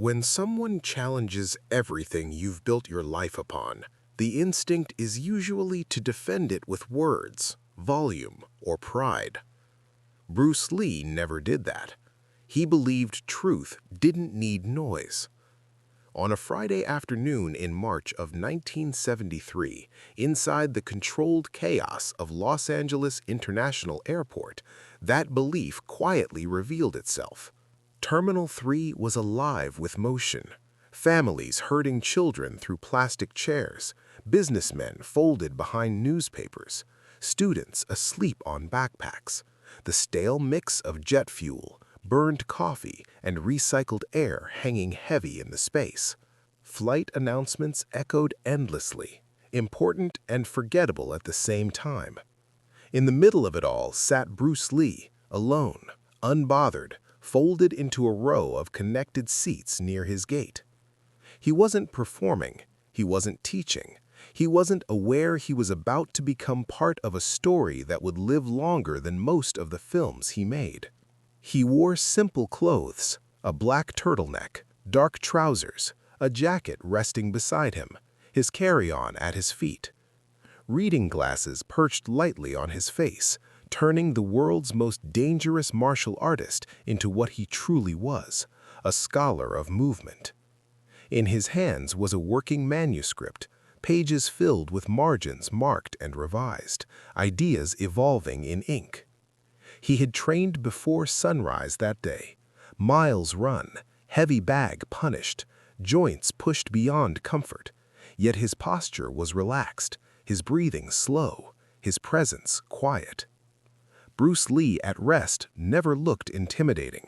When someone challenges everything you've built your life upon, the instinct is usually to defend it with words, volume, or pride. Bruce Lee never did that. He believed truth didn't need noise. On a Friday afternoon in March of 1973, inside the controlled chaos of Los Angeles International Airport, that belief quietly revealed itself. Terminal 3 was alive with motion. Families herding children through plastic chairs, businessmen folded behind newspapers, students asleep on backpacks, the stale mix of jet fuel, burned coffee, and recycled air hanging heavy in the space. Flight announcements echoed endlessly, important and forgettable at the same time. In the middle of it all sat Bruce Lee, alone, unbothered, folded into a row of connected seats near his gate. He wasn't performing, he wasn't teaching, he wasn't aware he was about to become part of a story that would live longer than most of the films he made. He wore simple clothes, a black turtleneck, dark trousers, a jacket resting beside him, his carry-on at his feet. Reading glasses perched lightly on his face, turning the world's most dangerous martial artist into what he truly was, a scholar of movement. In his hands was a working manuscript, pages filled with margins marked and revised, ideas evolving in ink. He had trained before sunrise that day, miles run, heavy bag punished, joints pushed beyond comfort, yet his posture was relaxed, his breathing slow, his presence quiet. Bruce Lee at rest never looked intimidating.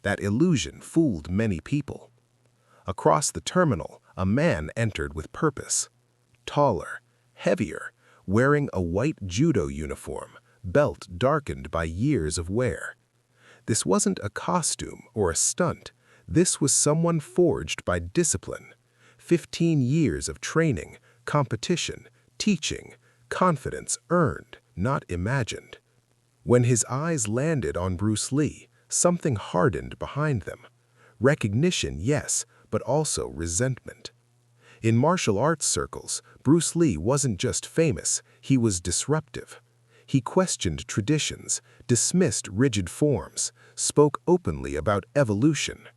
That illusion fooled many people. Across the terminal, a man entered with purpose. Taller, heavier, wearing a white judo uniform, belt darkened by years of wear. This wasn't a costume or a stunt. This was someone forged by discipline. 15 years of training, competition, teaching, confidence earned, not imagined. When his eyes landed on Bruce Lee, something hardened behind them. Recognition, yes, but also resentment. In martial arts circles, Bruce Lee wasn't just famous, he was disruptive. He questioned traditions, dismissed rigid forms, spoke openly about evolution.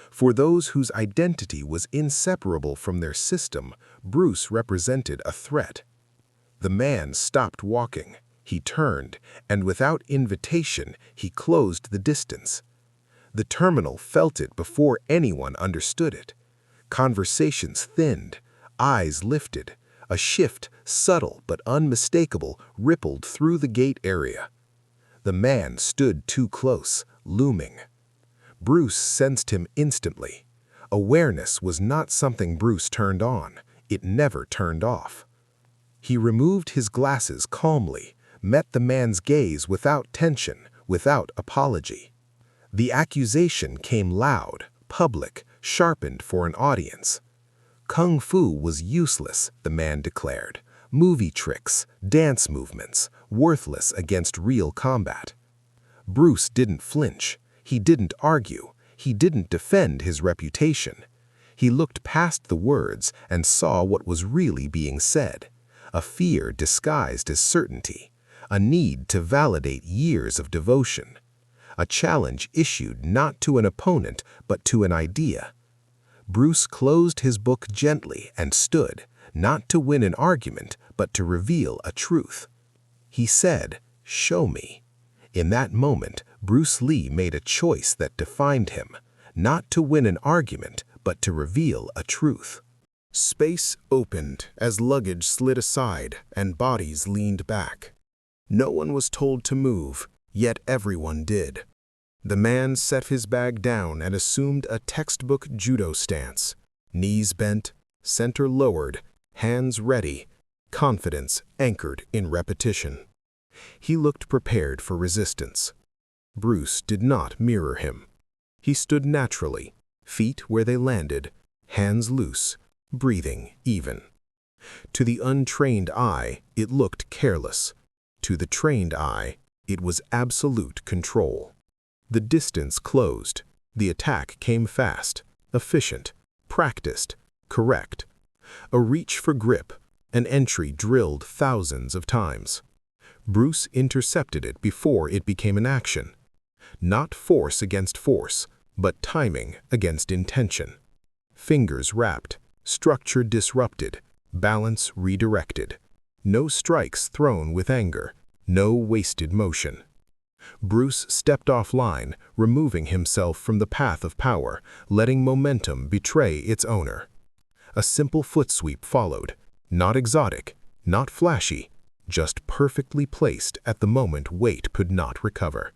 For those whose identity was inseparable from their system, Bruce represented a threat. The man stopped walking. He turned, and without invitation, he closed the distance. The terminal felt it before anyone understood it. Conversations thinned, eyes lifted. A shift, subtle but unmistakable, rippled through the gate area. The man stood too close, looming. Bruce sensed him instantly. Awareness was not something Bruce turned on. It never turned off. He removed his glasses calmly, met the man's gaze without tension, without apology. The accusation came loud, public, sharpened for an audience. Kung Fu was useless, the man declared. Movie tricks, dance movements, worthless against real combat. Bruce didn't flinch. He didn't argue. He didn't defend his reputation. He looked past the words and saw what was really being said. A fear disguised as certainty. A need to validate years of devotion. A challenge issued not to an opponent, but to an idea. Bruce closed his book gently and stood, not to win an argument, but to reveal a truth. He said, "Show me." In that moment, Bruce Lee made a choice that defined him, not to win an argument, but to reveal a truth. Space opened as luggage slid aside and bodies leaned back. No one was told to move, yet everyone did. The man set his bag down and assumed a textbook judo stance. Knees bent, center lowered, hands ready, confidence anchored in repetition. He looked prepared for resistance. Bruce did not mirror him. He stood naturally, feet where they landed, hands loose, breathing even. To the untrained eye, it looked careless. To the trained eye, it was absolute control. The distance closed. The attack came fast. efficient, practiced, correct. A reach for grip, an entry drilled thousands of times. Bruce intercepted it before it became an action. Not force against force, but timing against intention. Fingers wrapped, structure disrupted, balance redirected. No strikes thrown with anger, no wasted motion. Bruce stepped offline, removing himself from the path of power, letting momentum betray its owner. A simple foot sweep followed, not exotic, not flashy, just perfectly placed at the moment weight could not recover.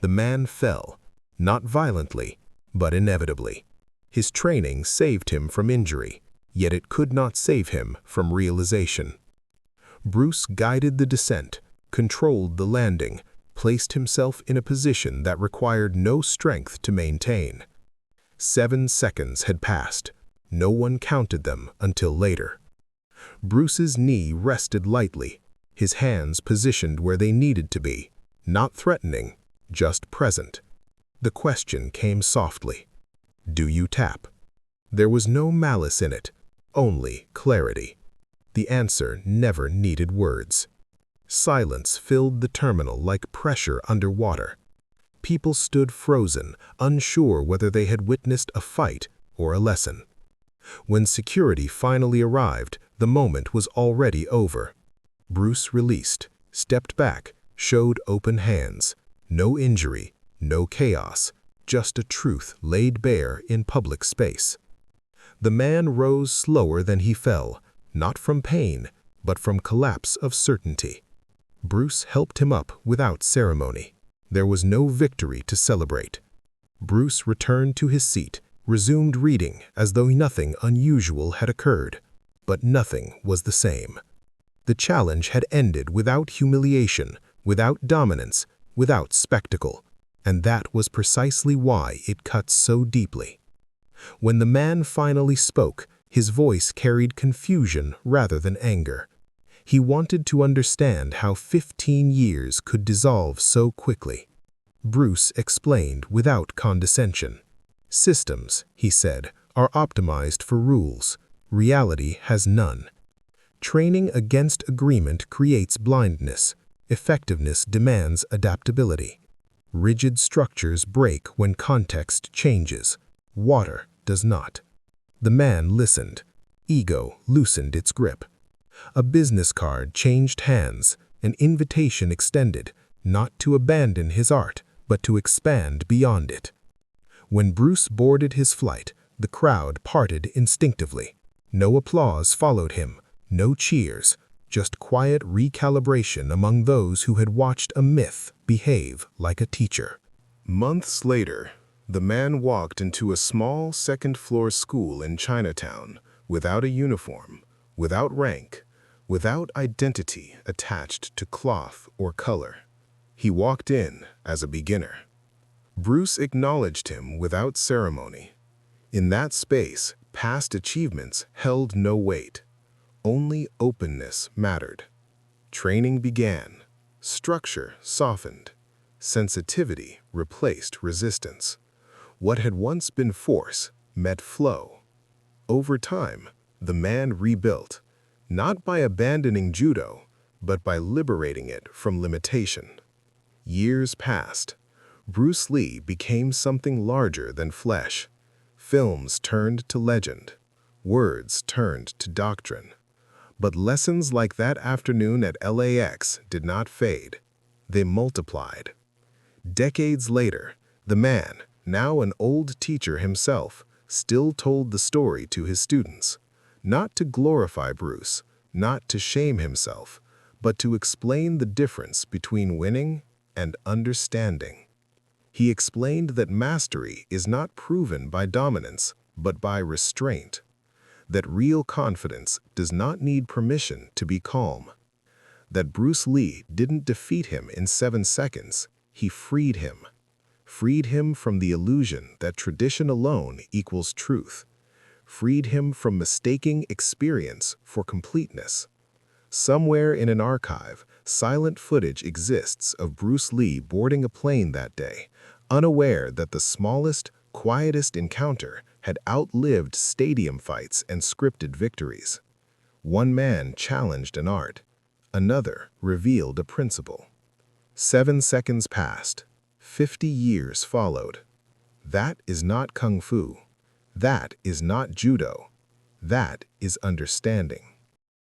The man fell, not violently, but inevitably. His training saved him from injury, yet it could not save him from realization. Bruce guided the descent, controlled the landing, placed himself in a position that required no strength to maintain. 7 seconds had passed. No one counted them until later. Bruce's knee rested lightly, his hands positioned where they needed to be, not threatening, just present. The question came softly. Do you tap? There was no malice in it, only clarity. The answer never needed words. Silence filled the terminal like pressure underwater. People stood frozen, unsure whether they had witnessed a fight or a lesson. When security finally arrived, the moment was already over. Bruce released, stepped back, showed open hands. No injury, no chaos, just a truth laid bare in public space. The man rose slower than he fell, not from pain, but from collapse of certainty. Bruce helped him up without ceremony. There was no victory to celebrate. Bruce returned to his seat, resumed reading as though nothing unusual had occurred. But nothing was the same. The challenge had ended without humiliation, without dominance, without spectacle, and that was precisely why it cut so deeply. When the man finally spoke, his voice carried confusion rather than anger. He wanted to understand how 15 years could dissolve so quickly. Bruce explained without condescension. Systems, he said, are optimized for rules. Reality has none. Training against agreement creates blindness. Effectiveness demands adaptability. Rigid structures break when context changes. Water does not. The man listened. Ego loosened its grip. A business card changed hands, an invitation extended, not to abandon his art, but to expand beyond it. When Bruce boarded his flight, the crowd parted instinctively. No applause followed him, no cheers, just quiet recalibration among those who had watched a myth behave like a teacher. Months later, the man walked into a small second-floor school in Chinatown, without a uniform, without rank, without identity attached to cloth or color. He walked in as a beginner. Bruce acknowledged him without ceremony. In that space, past achievements held no weight. Only openness mattered. Training began. Structure softened. Sensitivity replaced resistance. What had once been force met flow. Over time, the man rebuilt, not by abandoning judo, but by liberating it from limitation. Years passed. Bruce Lee became something larger than flesh. Films turned to legend. Words turned to doctrine. But lessons like that afternoon at LAX did not fade. They multiplied. Decades later, the man, now an old teacher himself, still told the story to his students. Not to glorify Bruce, not to shame himself, but to explain the difference between winning and understanding. He explained that mastery is not proven by dominance, but by restraint. That real confidence does not need permission to be calm. That Bruce Lee didn't defeat him in 7 seconds, he freed him. Freed him from the illusion that tradition alone equals truth. Freed him from mistaking experience for completeness. Somewhere in an archive, silent footage exists of Bruce Lee boarding a plane that day, unaware that the smallest, quietest encounter had outlived stadium fights and scripted victories. One man challenged an art, another revealed a principle. 7 seconds passed, 50 years followed. That is not kung fu. That is not judo. That is understanding.